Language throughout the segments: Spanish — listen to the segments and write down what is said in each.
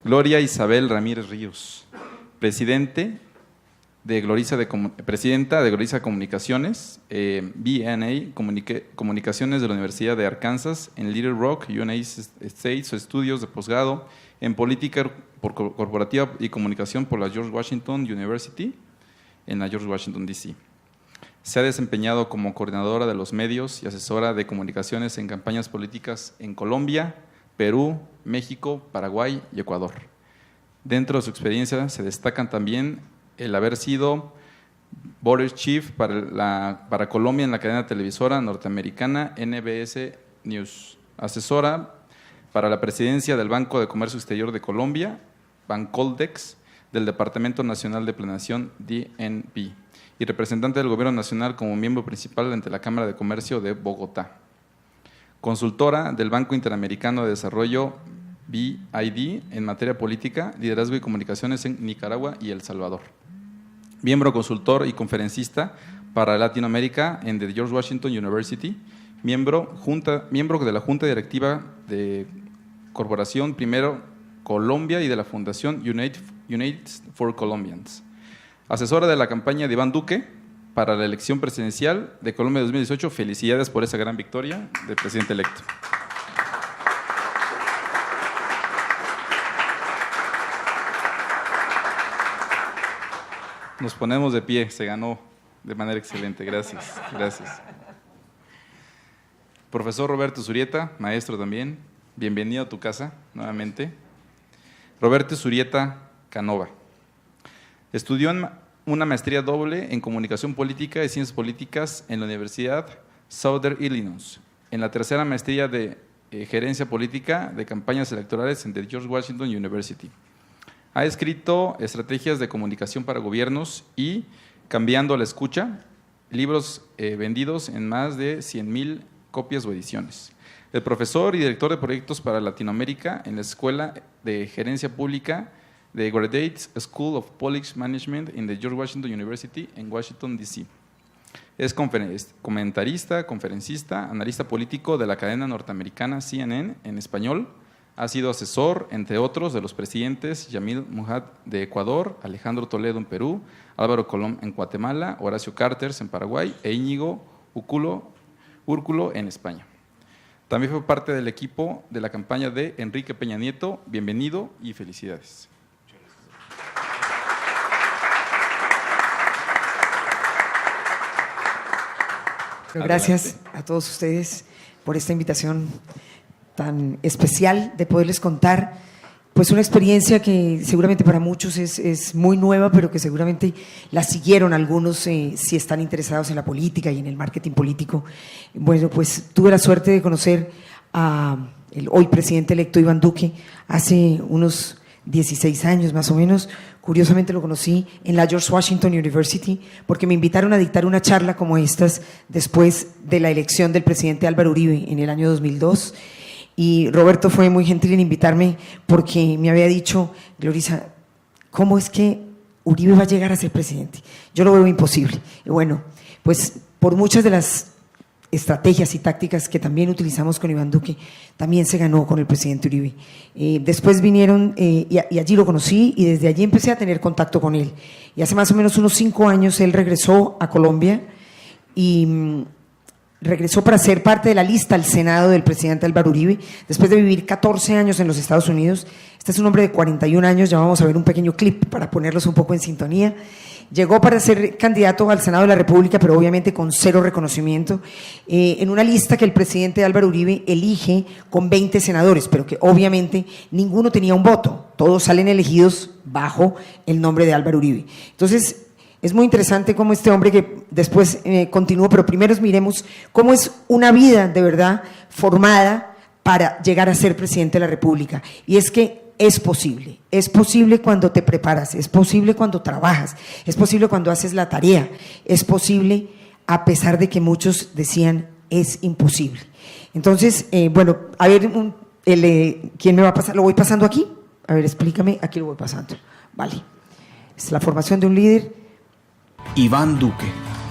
Gloria Isabel Ramírez Ríos, presidenta de Gloriza Comunicaciones, BNA Comunicaciones de la Universidad de Arkansas en Little Rock, United States, estudios de posgrado en Política Corporativa y Comunicación por la George Washington University en la George Washington, D.C. Se ha desempeñado como coordinadora de los medios y asesora de comunicaciones en campañas políticas en Colombia, Perú, México, Paraguay y Ecuador. Dentro de su experiencia se destacan también el haber sido Board Chief para Colombia en la cadena televisora norteamericana NBS News, asesora para la presidencia del Banco de Comercio Exterior de Colombia, Bancoldex, del Departamento Nacional de Planeación DNP, y representante del Gobierno Nacional como miembro principal ante la Cámara de Comercio de Bogotá. Consultora del Banco Interamericano de Desarrollo BID en materia política, liderazgo y comunicaciones en Nicaragua y El Salvador. Miembro consultor y conferencista para Latinoamérica en the George Washington University, miembro de la Junta Directiva de Corporación Primero Colombia y de la Fundación United for Colombians. Asesora de la campaña de Iván Duque para la elección presidencial de Colombia 2018. Felicidades por esa gran victoria del presidente electo. Nos ponemos de pie, se ganó de manera excelente, gracias, gracias. Profesor Roberto Zurieta, maestro también, bienvenido a tu casa nuevamente. Roberto Zurieta Canova. Estudió una maestría doble en Comunicación Política y Ciencias Políticas en la Universidad Southern Illinois, en la tercera maestría de Gerencia Política de Campañas Electorales en the George Washington University. Ha escrito estrategias de comunicación para gobiernos y Cambiando la Escucha, libros vendidos en más de 100,000 copias o ediciones. El profesor y director de proyectos para Latinoamérica en la Escuela de Gerencia Pública de Graduate School of Public Management en the George Washington University en Washington, D.C. Es comentarista, conferencista, analista político de la cadena norteamericana CNN en español. Ha sido asesor, entre otros, de los presidentes Yamil Mujad de Ecuador, Alejandro Toledo en Perú, Álvaro Colom en Guatemala, Horacio Carters en Paraguay e Íñigo Úrculo en España. También fue parte del equipo de la campaña de Enrique Peña Nieto. Bienvenido y felicidades. Gracias a todos ustedes por esta invitación tan especial de poderles contar pues una experiencia que seguramente para muchos es muy nueva, pero que seguramente la siguieron algunos si están interesados en la política y en el marketing político. Bueno, pues tuve la suerte de conocer a el hoy presidente electo Iván Duque hace unos 16 años más o menos. Curiosamente lo conocí en la George Washington University porque me invitaron a dictar una charla como estas después de la elección del presidente Álvaro Uribe en el año 2002. Y Roberto fue muy gentil en invitarme porque me había dicho, Gloriza, ¿cómo es que Uribe va a llegar a ser presidente? Yo lo veo imposible. Y bueno, pues por muchas de las estrategias y tácticas que también utilizamos con Iván Duque, también se ganó con el presidente Uribe. Después vinieron y allí lo conocí y desde allí empecé a tener contacto con él. Y hace más o menos unos 5 años él regresó a Colombia y regresó para ser parte de la lista al Senado del presidente Álvaro Uribe, después de vivir 14 años en los Estados Unidos. Este es un hombre de 41 años, ya vamos a ver un pequeño clip para ponerlos un poco en sintonía. Llegó para ser candidato al Senado de la República, pero obviamente con 0 reconocimiento, en una lista que el presidente Álvaro Uribe elige con 20 senadores, pero que obviamente ninguno tenía un voto, todos salen elegidos bajo el nombre de Álvaro Uribe. Entonces, es muy interesante cómo este hombre que después continuó, pero primero miremos cómo es una vida de verdad formada para llegar a ser presidente de la República. Y es que es posible cuando te preparas, es posible cuando trabajas, es posible cuando haces la tarea, es posible a pesar de que muchos decían es imposible. Entonces, bueno, a ver, ¿quién me va a pasar? ¿Lo voy pasando aquí? A ver, explícame, aquí lo voy pasando. Vale, es la formación de un líder. Iván Duque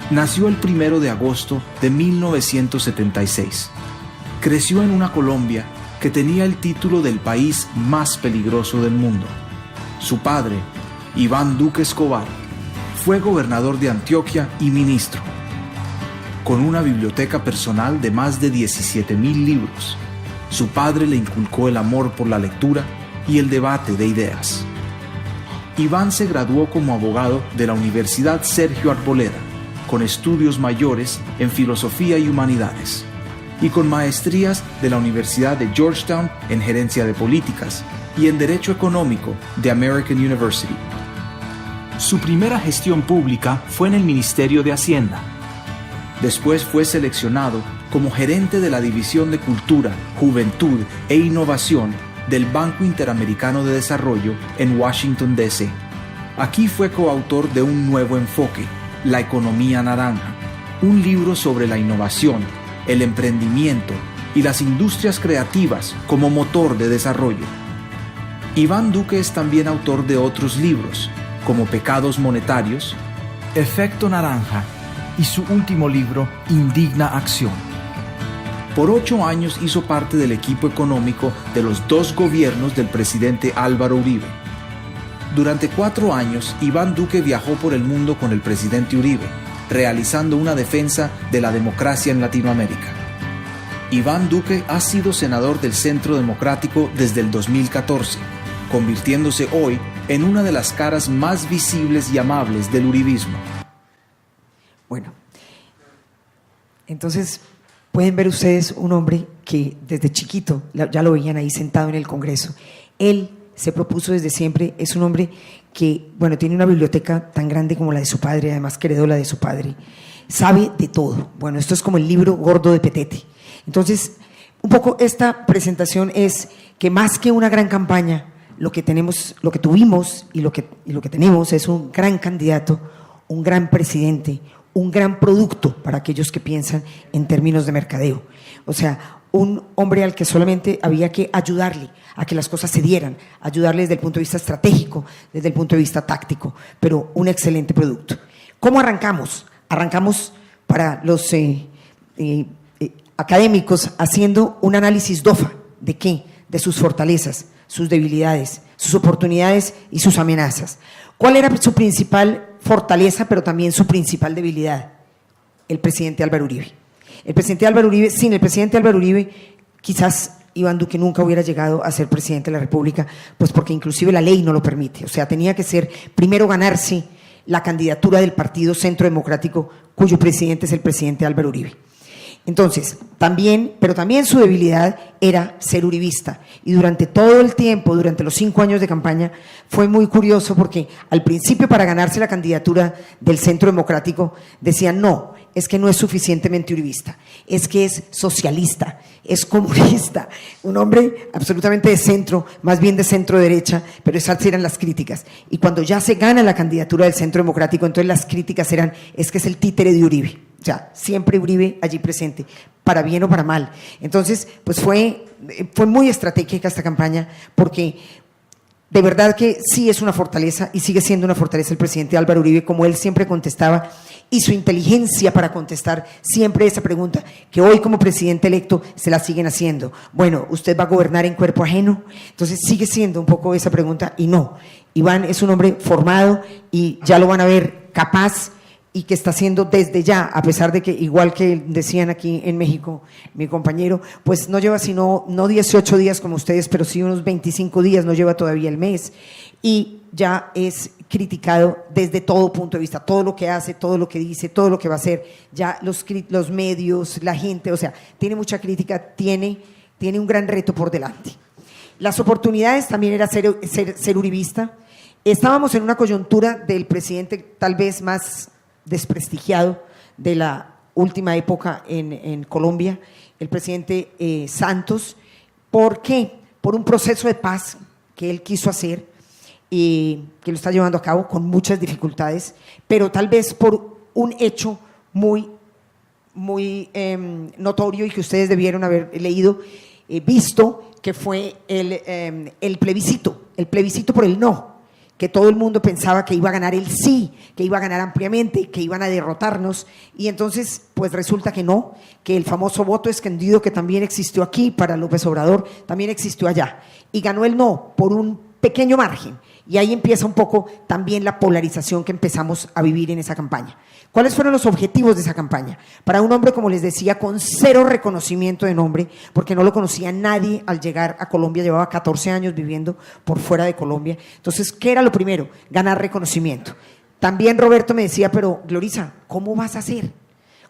nació el 1 de agosto de 1976. Creció en una Colombia que tenía el título del país más peligroso del mundo. Su padre, Iván Duque Escobar, fue gobernador de Antioquia y ministro, con una biblioteca personal de más de 17,000 libros. Su padre le inculcó el amor por la lectura y el debate de ideas. Iván se graduó como abogado de la Universidad Sergio Arboleda, con estudios mayores en filosofía y humanidades, y con maestrías de la Universidad de Georgetown en gerencia de políticas y en derecho económico de American University. Su primera gestión pública fue en el Ministerio de Hacienda. Después fue seleccionado como gerente de la División de Cultura, Juventud e Innovación del Banco Interamericano de Desarrollo en Washington, D.C. Aquí fue coautor de Un Nuevo Enfoque, La Economía Naranja, un libro sobre la innovación, el emprendimiento y las industrias creativas como motor de desarrollo. Iván Duque es también autor de otros libros, como Pecados Monetarios, Efecto Naranja y su último libro, Indigna Acción. Por 8 años hizo parte del equipo económico de los 2 gobiernos del presidente Álvaro Uribe. Durante 4 años, Iván Duque viajó por el mundo con el presidente Uribe, realizando una defensa de la democracia en Latinoamérica. Iván Duque ha sido senador del Centro Democrático desde el 2014, convirtiéndose hoy en una de las caras más visibles y amables del uribismo. Bueno, entonces pueden ver ustedes un hombre que desde chiquito, ya lo veían ahí sentado en el Congreso. Él se propuso desde siempre, es un hombre que, bueno, tiene una biblioteca tan grande como la de su padre, además que heredó la de su padre. Sabe de todo. Bueno, esto es como el libro gordo de Petete. Entonces, un poco esta presentación es que más que una gran campaña, lo que tuvimos y lo que tenemos es un gran candidato, un gran presidente, un gran producto para aquellos que piensan en términos de mercadeo. O sea, un hombre al que solamente había que ayudarle a que las cosas se dieran, ayudarle desde el punto de vista estratégico, desde el punto de vista táctico, pero un excelente producto. ¿Cómo arrancamos? Arrancamos para los académicos haciendo un análisis DOFA. ¿De qué? De sus fortalezas, sus debilidades, sus oportunidades y sus amenazas. ¿Cuál era su principal fortaleza, pero también su principal debilidad? El presidente Álvaro Uribe. El presidente Álvaro Uribe, sin el presidente Álvaro Uribe, quizás Iván Duque nunca hubiera llegado a ser presidente de la República, pues porque inclusive la ley no lo permite. O sea, tenía que ser, primero ganarse la candidatura del Partido Centro Democrático, cuyo presidente es el presidente Álvaro Uribe. Entonces, pero también su debilidad era ser uribista. Y durante todo el tiempo, durante los 5 años de campaña, fue muy curioso porque al principio, para ganarse la candidatura del Centro Democrático, decían no, es que no es suficientemente uribista, es que es socialista, es comunista, un hombre absolutamente de centro, más bien de centro derecha, pero esas eran las críticas. Y cuando ya se gana la candidatura del Centro Democrático, entonces las críticas eran, es que es el títere de Uribe. O sea, siempre Uribe allí presente, para bien o para mal. Entonces, pues fue muy estratégica esta campaña, porque de verdad que sí es una fortaleza y sigue siendo una fortaleza el presidente Álvaro Uribe, como él siempre contestaba, y su inteligencia para contestar siempre esa pregunta, que hoy como presidente electo se la siguen haciendo. Bueno, ¿usted va a gobernar en cuerpo ajeno? Entonces sigue siendo un poco esa pregunta, y no. Iván es un hombre formado y ya lo van a ver capaz, y que está haciendo desde ya, a pesar de que, igual que decían aquí en México, mi compañero, pues no lleva sino, no 18 días como ustedes, pero sí unos 25 días, no lleva todavía el mes, y ya es criticado desde todo punto de vista, todo lo que hace, todo lo que dice, todo lo que va a hacer, ya los medios, la gente, o sea, tiene mucha crítica, tiene un gran reto por delante. Las oportunidades también era ser uribista. Estábamos en una coyuntura del presidente tal vez más desprestigiado de la última época en Colombia, el presidente Santos. ¿Por qué? Por un proceso de paz que él quiso hacer y que lo está llevando a cabo con muchas dificultades, pero tal vez por un hecho muy notorio y que ustedes debieron haber leído, visto, que fue el plebiscito por el no, que todo el mundo pensaba que iba a ganar el sí, que iba a ganar ampliamente, que iban a derrotarnos, y entonces pues resulta que no, que el famoso voto escondido que también existió aquí para López Obrador, también existió allá, y ganó el no por un pequeño margen, y ahí empieza un poco también la polarización que empezamos a vivir en esa campaña. ¿Cuáles fueron los objetivos de esa campaña? Para un hombre, como les decía, con cero reconocimiento de nombre, porque no lo conocía nadie al llegar a Colombia, llevaba 14 años viviendo por fuera de Colombia. Entonces, ¿qué era lo primero? Ganar reconocimiento. También Roberto me decía, pero Glorisa, ¿cómo vas a hacer?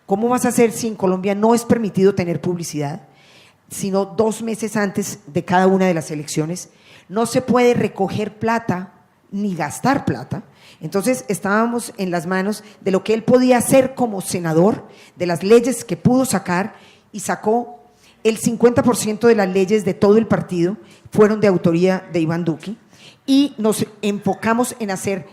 ¿Cómo vas a hacer si en Colombia no es permitido tener publicidad, sino 2 meses antes de cada una de las elecciones? No se puede recoger plata ni gastar plata. Entonces estábamos en las manos de lo que él podía hacer como senador, de las leyes que pudo sacar, y sacó el 50% de las leyes de todo el partido, fueron de autoría de Iván Duque, y nos enfocamos en hacer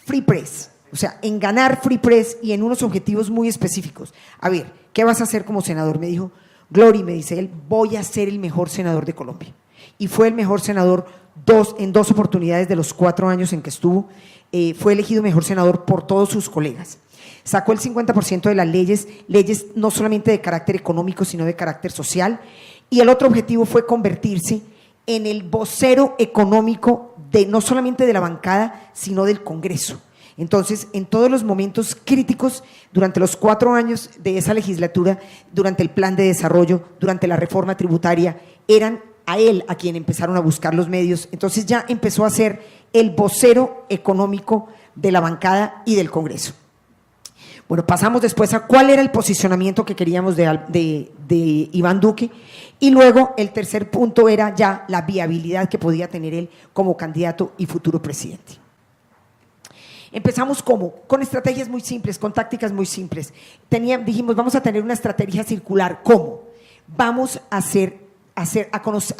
free press, o sea, en ganar free press y en unos objetivos muy específicos. A ver, ¿qué vas a hacer como senador? Me dijo, Glory, me dice él, voy a ser el mejor senador de Colombia. Y fue el mejor senador en 2 oportunidades de los 4 años en que estuvo. Fue elegido mejor senador por todos sus colegas. Sacó el 50% de las leyes no solamente de carácter económico, sino de carácter social. Y el otro objetivo fue convertirse en el vocero económico no solamente de la bancada, sino del Congreso. Entonces, en todos los momentos críticos, durante los 4 años de esa legislatura, durante el plan de desarrollo, durante la reforma tributaria, eran a él a quien empezaron a buscar los medios. Entonces ya empezó a ser el vocero económico de la bancada y del Congreso. Bueno, pasamos después a cuál era el posicionamiento que queríamos de Iván Duque, y luego el tercer punto era ya la viabilidad que podía tener él como candidato y futuro presidente. Empezamos con estrategias muy simples, con tácticas muy simples. Dijimos, vamos a tener una estrategia circular. ¿Cómo? Vamos a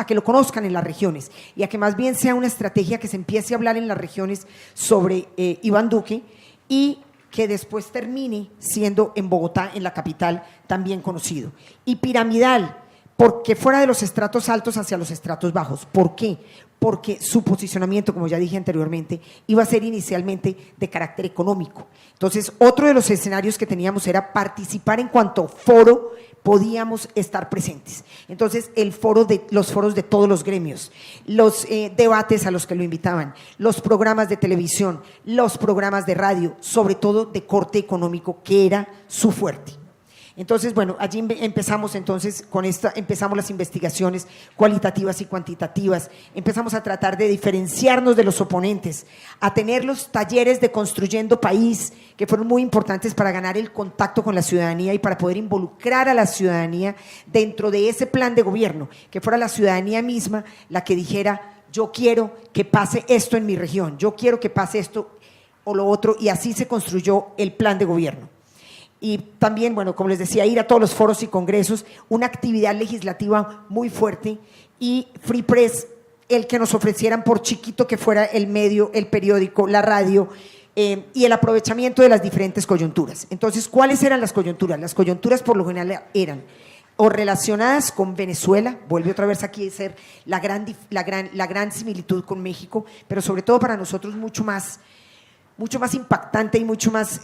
que lo conozcan en las regiones, y a que más bien sea una estrategia que se empiece a hablar en las regiones sobre Iván Duque, y que después termine siendo en Bogotá, en la capital, también conocido. Y piramidal, porque fuera de los estratos altos hacia los estratos bajos. ¿Por qué? Porque su posicionamiento, como ya dije anteriormente, iba a ser inicialmente de carácter económico. Entonces, otro de los escenarios que teníamos era participar en cuanto foro podíamos estar presentes. Entonces, los foros de todos los gremios, los debates a los que lo invitaban, los programas de televisión, los programas de radio, sobre todo de corte económico, que era su fuerte. Entonces, bueno, allí empezamos empezamos las investigaciones cualitativas y cuantitativas, empezamos a tratar de diferenciarnos de los oponentes, a tener los talleres de Construyendo País, que fueron muy importantes para ganar el contacto con la ciudadanía y para poder involucrar a la ciudadanía dentro de ese plan de gobierno, que fuera la ciudadanía misma la que dijera, yo quiero que pase esto en mi región, yo quiero que pase esto o lo otro, y así se construyó el plan de gobierno. Y también, bueno, como les decía, ir a todos los foros y congresos, una actividad legislativa muy fuerte, y free press, el que nos ofrecieran, por chiquito que fuera el medio, el periódico, la radio, y el aprovechamiento de las diferentes coyunturas. Entonces, ¿cuáles eran las coyunturas? Las coyunturas por lo general eran o relacionadas con Venezuela, vuelve otra vez aquí a ser la gran similitud con México, pero sobre todo para nosotros mucho más impactante y mucho más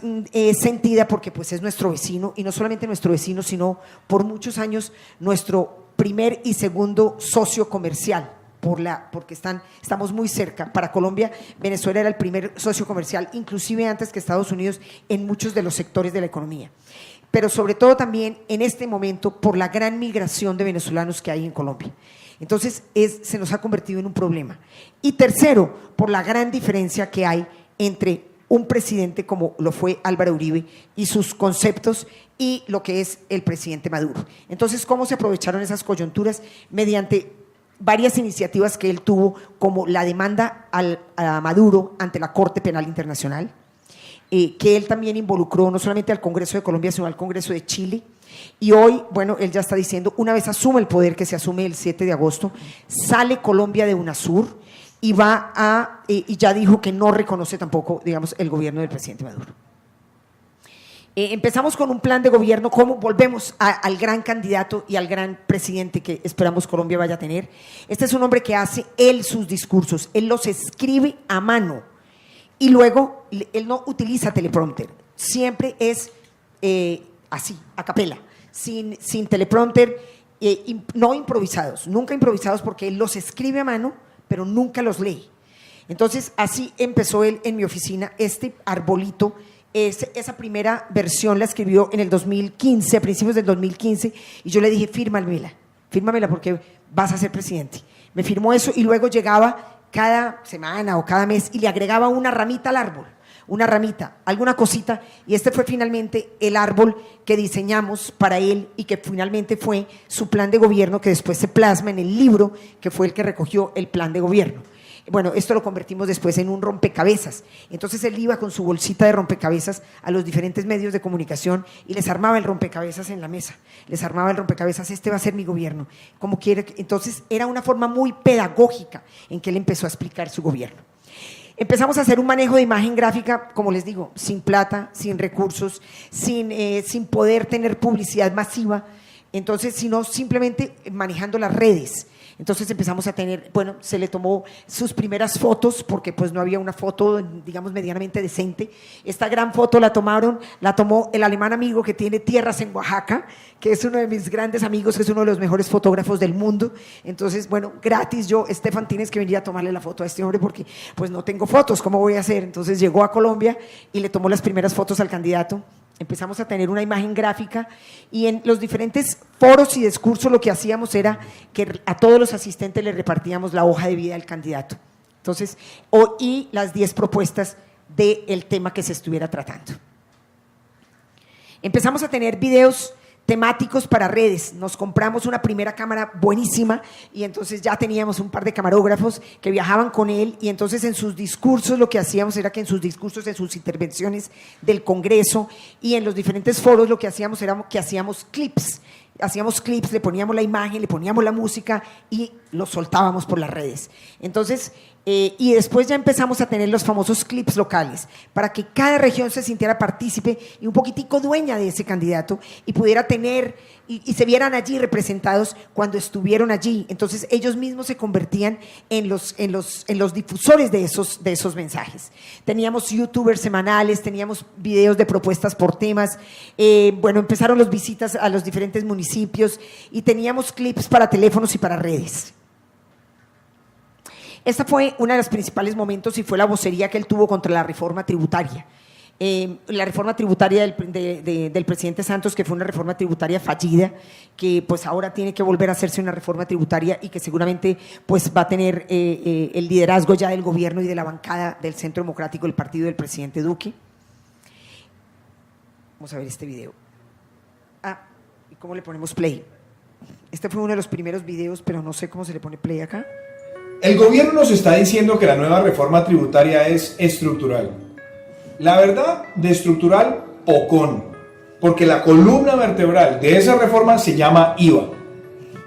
sentida, porque pues es nuestro vecino, y no solamente nuestro vecino, sino por muchos años nuestro primer y segundo socio comercial, porque estamos muy cerca. Para Colombia, Venezuela era el primer socio comercial, inclusive antes que Estados Unidos, en muchos de los sectores de la economía. Pero sobre todo también en este momento por la gran migración de venezolanos que hay en Colombia. Entonces se nos ha convertido en un problema. Y tercero, por la gran diferencia que hay entre un presidente como lo fue Álvaro Uribe y sus conceptos, y lo que es el presidente Maduro. Entonces, ¿cómo se aprovecharon esas coyunturas? Mediante varias iniciativas que él tuvo, como la demanda a Maduro ante la Corte Penal Internacional, que él también involucró no solamente al Congreso de Colombia, sino al Congreso de Chile. Y hoy, bueno, él ya está diciendo, una vez asume el poder, que se asume el 7 de agosto, sale Colombia de UNASUR y y ya dijo que no reconoce tampoco, digamos, el gobierno del presidente Maduro. Empezamos con un plan de gobierno, cómo volvemos al gran candidato y al gran presidente que esperamos Colombia vaya a tener. Este es un hombre que hace él sus discursos, él los escribe a mano, y luego él no utiliza teleprompter, siempre es así, a capela, sin teleprompter, no improvisados, nunca improvisados porque él los escribe a mano, pero nunca los lee. Entonces, así empezó él en mi oficina, este arbolito. Esa primera versión la escribió en el 2015, a principios del 2015, y yo le dije, fírmamela porque vas a ser presidente. Me firmó eso y luego llegaba cada semana o cada mes y le agregaba una ramita al árbol, una ramita, alguna cosita, y este fue finalmente el árbol que diseñamos para él y que finalmente fue su plan de gobierno, que después se plasma en el libro que fue el que recogió el plan de gobierno. Bueno, esto lo convertimos después en un rompecabezas. Entonces él iba con su bolsita de rompecabezas a los diferentes medios de comunicación y les armaba el rompecabezas en la mesa. Les armaba el rompecabezas, este va a ser mi gobierno, como quiere. Entonces era una forma muy pedagógica en que él empezó a explicar su gobierno. Empezamos a hacer un manejo de imagen gráfica, como les digo, sin plata, sin recursos, sin poder tener publicidad masiva, entonces, sino simplemente manejando las redes. Entonces empezamos a tener, bueno, se le tomó sus primeras fotos porque pues no había una foto, digamos, medianamente decente. Esta gran foto la tomó el alemán amigo que tiene tierras en Oaxaca, que es uno de mis grandes amigos, que es uno de los mejores fotógrafos del mundo. Entonces, bueno, gratis yo, Estefan, tienes que venir a tomarle la foto a este hombre porque pues no tengo fotos, ¿cómo voy a hacer? Entonces llegó a Colombia y le tomó las primeras fotos al candidato. Empezamos a tener una imagen gráfica y en los diferentes foros y discursos lo que hacíamos era que a todos los asistentes les repartíamos la hoja de vida del candidato. Entonces, y las 10 propuestas del tema que se estuviera tratando. Empezamos a tener videos temáticos para redes. Nos compramos una primera cámara buenísima y entonces ya teníamos un par de camarógrafos que viajaban con él y entonces en sus discursos lo que hacíamos era que en sus discursos, en sus intervenciones del Congreso y en los diferentes foros lo que hacíamos era que hacíamos clips, le poníamos la imagen, le poníamos la música y los soltábamos por las redes. Entonces, y después ya empezamos a tener los famosos clips locales para que cada región se sintiera partícipe y un poquitico dueña de ese candidato y pudiera tener y se vieran allí representados cuando estuvieron allí. Entonces ellos mismos se convertían en los difusores de esos mensajes. Teníamos youtubers semanales, teníamos videos de propuestas por temas, bueno, empezaron las visitas a los diferentes municipios y teníamos clips para teléfonos y para redes. Esta fue uno de los principales momentos y fue la vocería que él tuvo contra la reforma tributaria. La reforma tributaria del presidente Santos, que fue una reforma tributaria fallida, que pues ahora tiene que volver a hacerse una reforma tributaria y que seguramente pues va a tener el liderazgo ya del gobierno y de la bancada del Centro Democrático del partido del presidente Duque. Vamos a ver este video. ¿Y cómo le ponemos play? Este fue uno de los primeros videos, pero no sé cómo se le pone play acá. El gobierno nos está diciendo que la nueva reforma tributaria es estructural. La verdad, de estructural, pocón, porque la columna vertebral de esa reforma se llama IVA.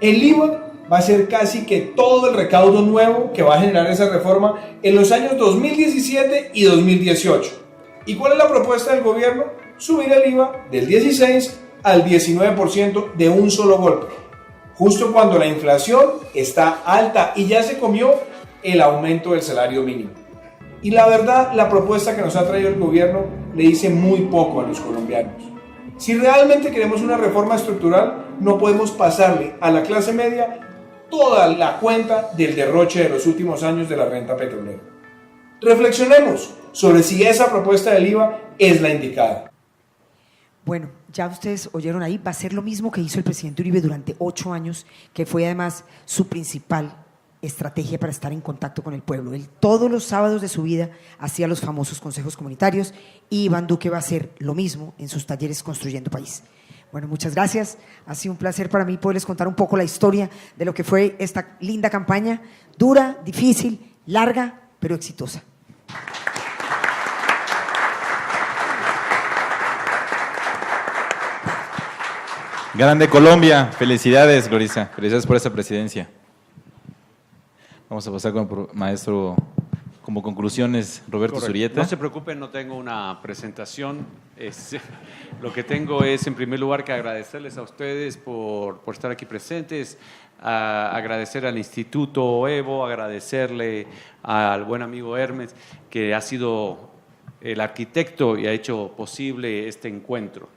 El IVA va a ser casi que todo el recaudo nuevo que va a generar esa reforma en los años 2017 y 2018. ¿Y cuál es la propuesta del gobierno? Subir el IVA del 16 al 19% de un solo golpe, justo cuando la inflación está alta y ya se comió el aumento del salario mínimo. Y la verdad, la propuesta que nos ha traído el gobierno le dice muy poco a los colombianos. Si realmente queremos una reforma estructural, no podemos pasarle a la clase media toda la cuenta del derroche de los últimos años de la renta petrolera. Reflexionemos sobre si esa propuesta del IVA es la indicada. Bueno, ya ustedes oyeron ahí, va a ser lo mismo que hizo el presidente Uribe durante 8 años, que fue además su principal estrategia para estar en contacto con el pueblo. Él todos los sábados de su vida hacía los famosos consejos comunitarios y Iván Duque va a hacer lo mismo en sus talleres Construyendo País. Bueno, muchas gracias. Ha sido un placer para mí poderles contar un poco la historia de lo que fue esta linda campaña, dura, difícil, larga, pero exitosa. Grande Colombia, felicidades, Glorisa, felicidades por esta presidencia. Vamos a pasar con el maestro como conclusiones, Roberto Correcto. Zurieta. No se preocupen, no tengo una presentación. Lo que tengo es, en primer lugar, que agradecerles a ustedes por estar aquí presentes, agradecer al Instituto Evo, agradecerle al buen amigo Hermes, que ha sido el arquitecto y ha hecho posible este encuentro.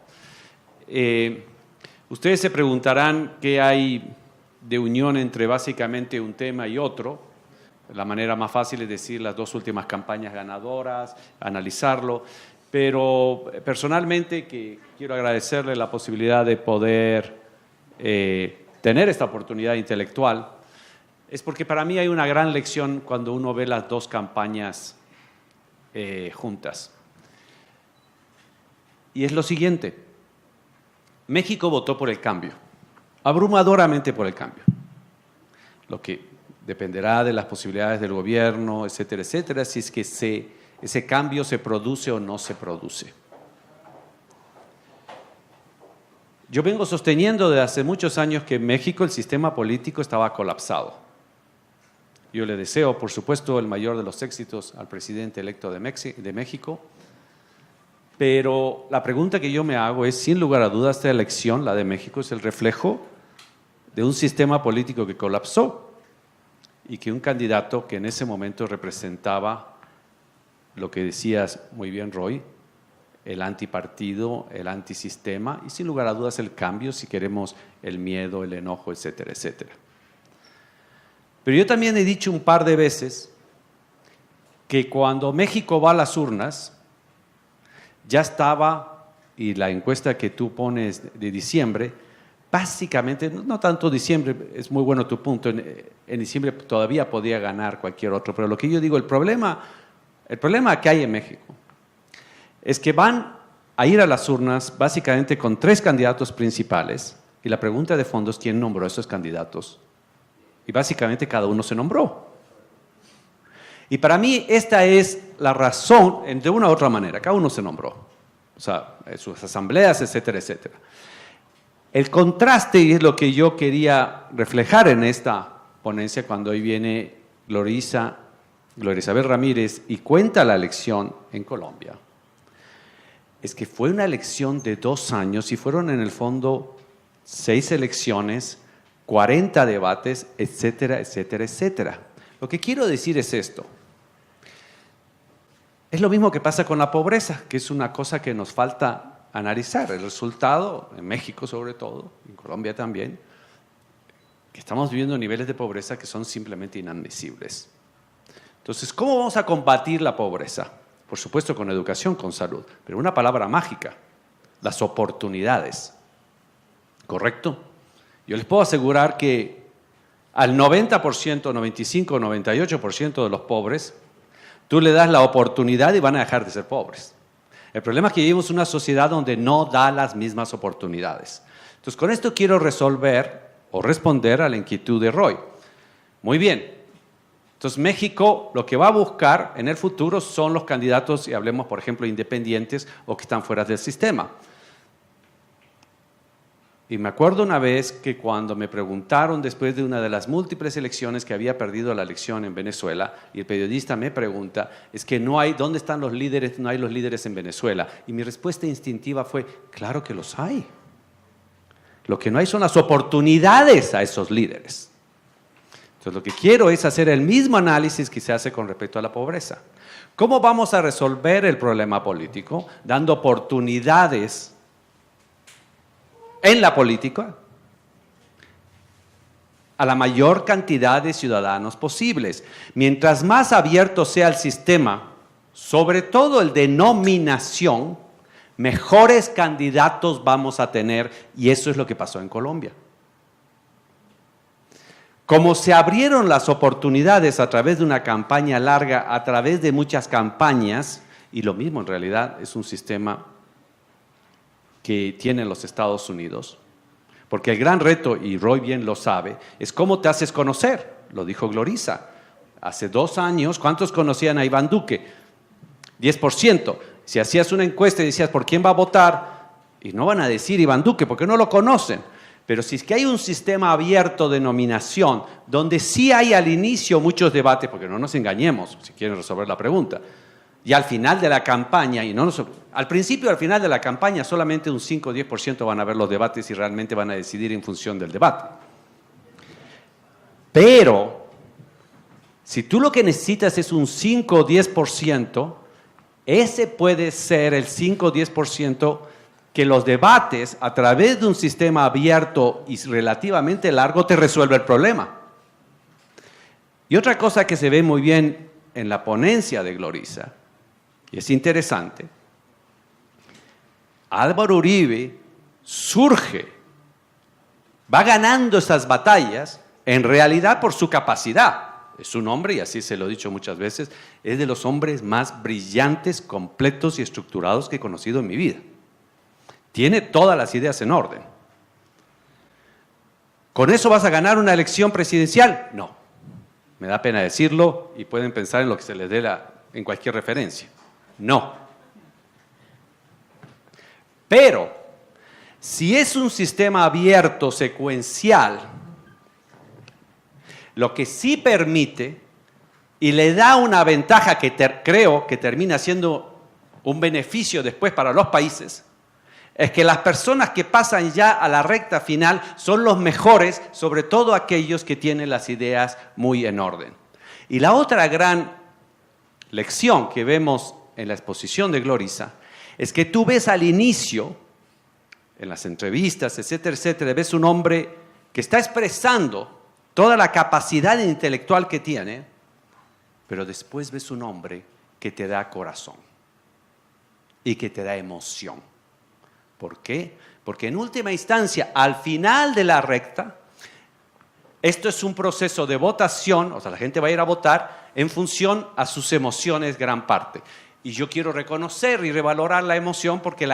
Ustedes se preguntarán qué hay de unión entre básicamente un tema y otro. La manera más fácil es decir las dos últimas campañas ganadoras, analizarlo, pero personalmente que quiero agradecerle la posibilidad de poder tener esta oportunidad intelectual, es porque para mí hay una gran lección cuando uno ve las dos campañas juntas. Y es lo siguiente: México votó por el cambio, abrumadoramente por el cambio, lo que dependerá de las posibilidades del gobierno, etcétera, etcétera, si es que ese cambio se produce o no se produce. Yo vengo sosteniendo desde hace muchos años que en México el sistema político estaba colapsado. Yo le deseo, por supuesto, el mayor de los éxitos al presidente electo de México, pero la pregunta que yo me hago es, sin lugar a dudas, esta elección, la de México, es el reflejo de un sistema político que colapsó y que un candidato que en ese momento representaba lo que decías muy bien, Roy, el antipartido, el antisistema y sin lugar a dudas el cambio, si queremos, el miedo, el enojo, etcétera, etcétera. Pero yo también he dicho un par de veces que cuando México va a las urnas, ya estaba, y la encuesta que tú pones de diciembre, básicamente, no tanto diciembre, es muy bueno tu punto, en diciembre todavía podía ganar cualquier otro, pero lo que yo digo, el problema que hay en México es que van a ir a las urnas básicamente con 3 candidatos principales y la pregunta de fondo es quién nombró a esos candidatos. Y básicamente cada uno se nombró. Y para mí esta es la razón, de una u otra manera, cada uno se nombró. O sea, en sus asambleas, etcétera, etcétera. El contraste, y es lo que yo quería reflejar en esta ponencia cuando hoy viene Gloria Isabel Ramírez y cuenta la elección en Colombia, es que fue una elección de 2 años y fueron en el fondo 6 elecciones, 40 debates, etcétera, etcétera, etcétera. Lo que quiero decir es esto. Es lo mismo que pasa con la pobreza, que es una cosa que nos falta analizar. El resultado, en México sobre todo, en Colombia también, que estamos viviendo niveles de pobreza que son simplemente inadmisibles. Entonces, ¿cómo vamos a combatir la pobreza? Por supuesto con educación, con salud, pero una palabra mágica, las oportunidades. ¿Correcto? Yo les puedo asegurar que al 90%, 95%, 98% de los pobres, tú le das la oportunidad y van a dejar de ser pobres. El problema es que vivimos en una sociedad donde no da las mismas oportunidades. Entonces, con esto quiero resolver o responder a la inquietud de Roy. Muy bien. Entonces, México lo que va a buscar en el futuro son los candidatos, y hablemos, por ejemplo, independientes o que están fuera del sistema. Y me acuerdo una vez que cuando me preguntaron después de una de las múltiples elecciones que había perdido la elección en Venezuela, y el periodista me pregunta, es que no hay, ¿dónde están los líderes? No hay los líderes en Venezuela. Y mi respuesta instintiva fue, claro que los hay. Lo que no hay son las oportunidades a esos líderes. Entonces, lo que quiero es hacer el mismo análisis que se hace con respecto a la pobreza. ¿Cómo vamos a resolver el problema político? Dando oportunidades en la política a la mayor cantidad de ciudadanos posibles. Mientras más abierto sea el sistema, sobre todo el de nominación, mejores candidatos vamos a tener, y eso es lo que pasó en Colombia. Como se abrieron las oportunidades a través de una campaña larga, a través de muchas campañas, y lo mismo en realidad es un sistema que tienen los Estados Unidos, porque el gran reto, y Roy bien lo sabe, es cómo te haces conocer, lo dijo Glorisa. Hace 2 años, ¿cuántos conocían a Iván Duque? 10%. Si hacías una encuesta y decías, ¿por quién va a votar? Y no van a decir Iván Duque, porque no lo conocen. Pero si es que hay un sistema abierto de nominación, donde sí hay al inicio muchos debates, porque no nos engañemos, si quieren resolver la pregunta, y al final de la campaña, al principio y al final de la campaña solamente un 5 o 10% van a ver los debates y realmente van a decidir en función del debate. Pero, si tú lo que necesitas es un 5 o 10%, ese puede ser el 5 o 10% que los debates, a través de un sistema abierto y relativamente largo, te resuelve el problema. Y otra cosa que se ve muy bien en la ponencia de Glorisa, y es interesante, Álvaro Uribe surge, va ganando esas batallas, en realidad por su capacidad. Es un hombre, y así se lo he dicho muchas veces, es de los hombres más brillantes, completos y estructurados que he conocido en mi vida. Tiene todas las ideas en orden. ¿Con eso vas a ganar una elección presidencial? No. Me da pena decirlo y pueden pensar en lo que se les dé en cualquier referencia. No. Pero, si es un sistema abierto, secuencial, lo que sí permite y le da una ventaja que creo que termina siendo un beneficio después para los países, es que las personas que pasan ya a la recta final son los mejores, sobre todo aquellos que tienen las ideas muy en orden. Y la otra gran lección que vemos en la exposición de Glorisa es que tú ves al inicio, en las entrevistas, etcétera, etcétera, ves un hombre que está expresando toda la capacidad intelectual que tiene, pero después ves un hombre que te da corazón y que te da emoción. ¿Por qué? Porque en última instancia, al final de la recta, esto es un proceso de votación, o sea, la gente va a ir a votar en función a sus emociones gran parte. Y yo quiero reconocer y revalorar la emoción porque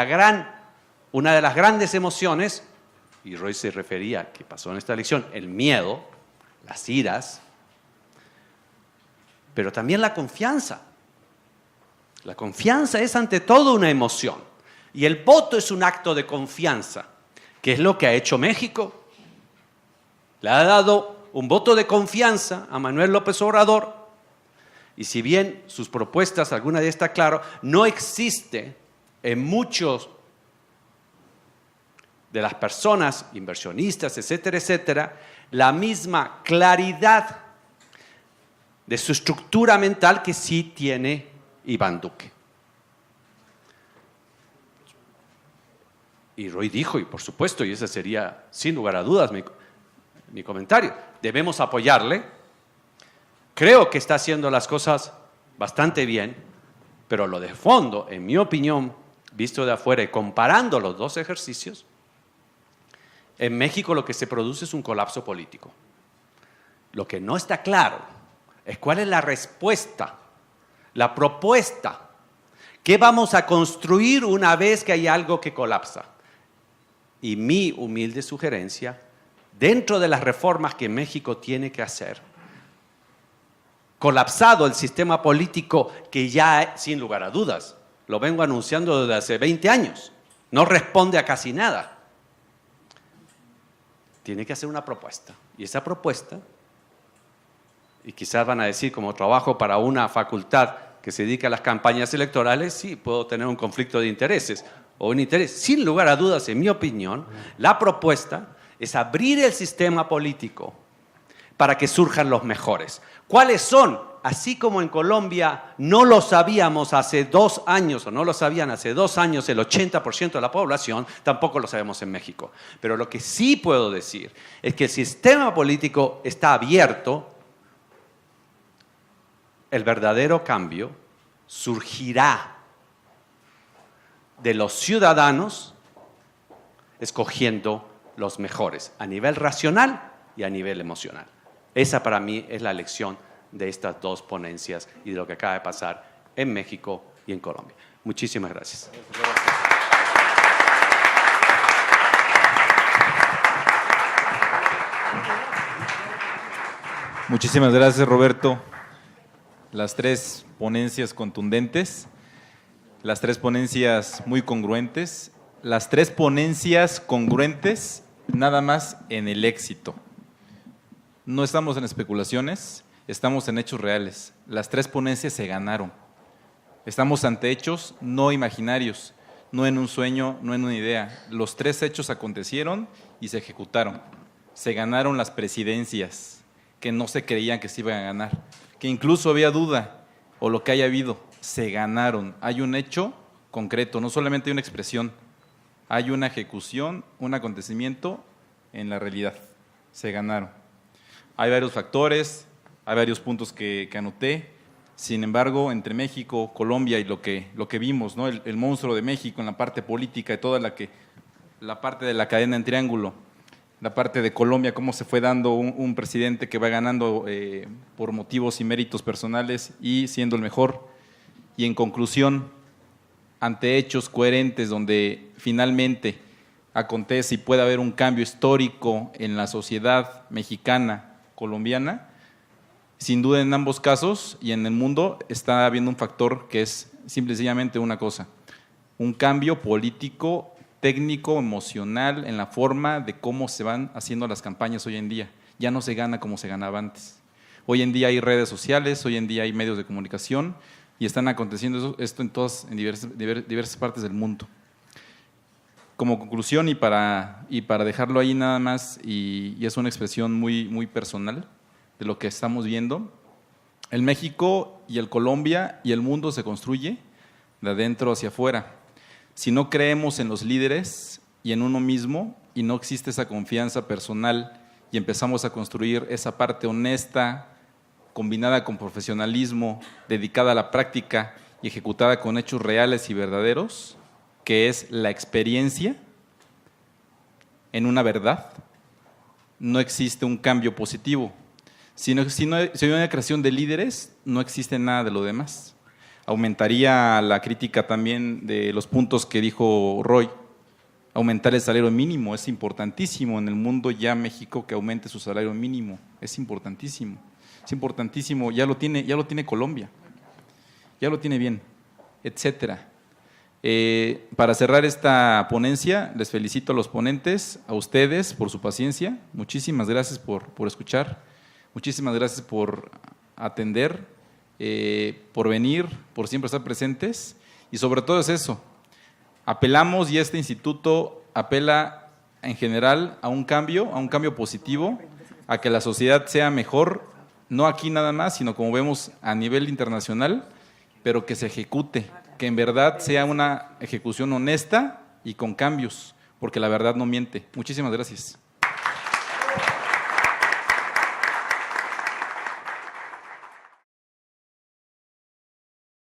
una de las grandes emociones, y Roy se refería a que pasó en esta elección, el miedo, las iras, pero también la confianza. La confianza es ante todo una emoción. Y el voto es un acto de confianza, que es lo que ha hecho México. Le ha dado un voto de confianza a Manuel López Obrador. Y si bien sus propuestas, alguna de ellas está claro, no existe en muchos de las personas, inversionistas, etcétera, etcétera, la misma claridad de su estructura mental que sí tiene Iván Duque. Y Roy dijo, y por supuesto, y ese sería sin lugar a dudas mi comentario, debemos apoyarle. Creo que está haciendo las cosas bastante bien, pero lo de fondo, en mi opinión, visto de afuera y comparando los dos ejercicios, en México lo que se produce es un colapso político. Lo que no está claro es cuál es la respuesta, la propuesta. ¿Qué vamos a construir una vez que hay algo que colapsa? Y mi humilde sugerencia, dentro de las reformas que México tiene que hacer, colapsado el sistema político que ya, sin lugar a dudas, lo vengo anunciando desde hace 20 años, no responde a casi nada. Tiene que hacer una propuesta. Y esa propuesta, y quizás van a decir como trabajo para una facultad que se dedica a las campañas electorales, sí, puedo tener un conflicto de intereses o un interés. Sin lugar a dudas, en mi opinión, la propuesta es abrir el sistema político para que surjan los mejores. ¿Cuáles son? Así como en Colombia no lo sabíamos hace 2 años, o no lo sabían hace 2 años el 80% de la población, tampoco lo sabemos en México. Pero lo que sí puedo decir es que el sistema político está abierto. El verdadero cambio surgirá de los ciudadanos escogiendo los mejores a nivel racional y a nivel emocional. Esa para mí es la lección de estas 2 ponencias y de lo que acaba de pasar en México y en Colombia. Muchísimas gracias. Muchísimas gracias, Roberto. Las 3 ponencias contundentes, las 3 ponencias muy congruentes, las 3 ponencias congruentes nada más en el éxito. No estamos en especulaciones, estamos en hechos reales. Las 3 ponencias se ganaron. Estamos ante hechos no imaginarios, no en un sueño, no en una idea. Los 3 hechos acontecieron y se ejecutaron. Se ganaron las presidencias que no se creían que se iban a ganar, que incluso había duda o lo que haya habido. Se ganaron. Hay un hecho concreto, no solamente hay una expresión, hay una ejecución, un acontecimiento en la realidad. Se ganaron. Hay varios factores, hay varios puntos que anoté. Sin embargo, entre México, Colombia y lo que vimos, ¿no? El monstruo de México en la parte política y toda la parte de la cadena en triángulo, la parte de Colombia, cómo se fue dando un presidente que va ganando por motivos y méritos personales y siendo el mejor. Y en conclusión, ante hechos coherentes donde finalmente acontece y puede haber un cambio histórico en la sociedad mexicana, colombiana, sin duda en ambos casos y en el mundo está habiendo un factor que es simple y sencillamente una cosa, un cambio político, técnico, emocional en la forma de cómo se van haciendo las campañas hoy en día. Ya no se gana como se ganaba antes. Hoy en día hay redes sociales, hoy en día hay medios de comunicación y están aconteciendo esto en diversas partes del mundo. Como conclusión y para dejarlo ahí nada más, y es una expresión muy, muy personal de lo que estamos viendo, el México y el Colombia y el mundo se construye de adentro hacia afuera. Si no creemos en los líderes y en uno mismo y no existe esa confianza personal y empezamos a construir esa parte honesta, combinada con profesionalismo, dedicada a la práctica y ejecutada con hechos reales y verdaderos, que es la experiencia en una verdad, no existe un cambio positivo. Si no hay una creación de líderes, no existe nada de lo demás. Aumentaría la crítica también de los puntos que dijo Roy. Aumentar el salario mínimo es importantísimo en el mundo, ya México que aumente su salario mínimo, es importantísimo. Es importantísimo, ya lo tiene Colombia, ya lo tiene bien, etcétera. Para cerrar esta ponencia, les felicito a los ponentes, a ustedes por su paciencia. Muchísimas gracias por escuchar. Muchísimas gracias por atender, por venir, por siempre estar presentes y sobre todo es eso, apelamos y este instituto apela en general a un cambio positivo, a que la sociedad sea mejor, no aquí nada más, sino como vemos a nivel internacional, pero que se ejecute, que en verdad sea una ejecución honesta y con cambios, porque la verdad no miente. Muchísimas gracias.